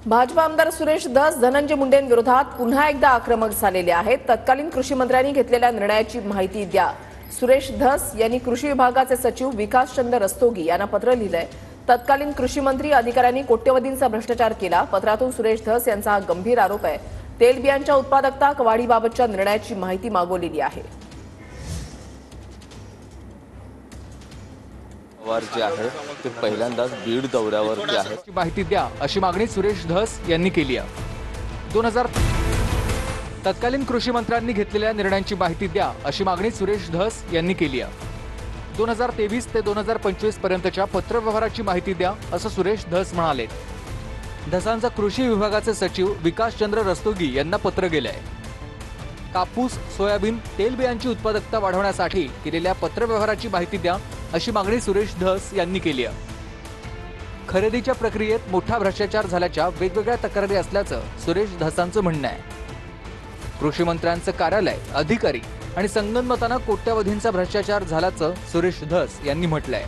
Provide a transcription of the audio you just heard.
भाजपा आमदार सुरेश धस धनंजय मुंडेंविरोधात पुन्हा एकदा आक्रमक झालेले आहेत। तत्कालीन कृषी मंत्र्यांनी घेतलेल्या निर्णयाची माहिती द्या। सुरेश धस यांनी कृषी विभागाचे सचिव विकासचंद्र रस्तोगी यांना पत्र लिहिलंय। तत्कालीन कृषी मंत्री अधिकाऱ्यांनी कोट्यवधींचा भ्रष्टाचार केला। पत्रातून सुरेश धस यांचा गंभीर आरोप आहे। तेलबियांच्या उत्पादकता वाढीबाबतच्या निर्णयाची माहिती मागवलेली आहे। जे आहे ते पहिल्यांदाच बीड दौऱ्यावरती आहे। माहिती द्या अशी मागणी सुरेश धस यांनी केली आहे। 2000 तत्कालीन कृषी मंत्र्यांनी घेतलेल्या निर्णयांची माहिती द्या अशी मागणी सुरेश धस यांनी केली आहे। 2023 ते 2025 पर्यंतच्या पत्रव्यवहाराची माहिती द्या असं सुरेश धस म्हणाले। धसांचा कृषी विभागाचे सचिव विकासचंद्र रस्तोगी यांना पत्र गेलंय। कापूस, सोयाबीन, तेलबियांची उत्पादकता वाढवण्यासाठी केलेल्या पत्रव्यवहाराची माहिती द्या अशी मागणी सुरेश धस यांनी केली आहे। खरेदीच्या प्रक्रियेत मोठा भ्रष्टाचार झाल्याच्या वेगवेगळ्या तक्रारी असल्याचं सुरेश धसांचं म्हणणं आहे। कृषी मंत्र्यांचं कार्यालय, अधिकारी आणि संगनमतानं कोट्यवधींचा भ्रष्टाचार झाल्याचं सुरेश धस यांनी म्हटलंय।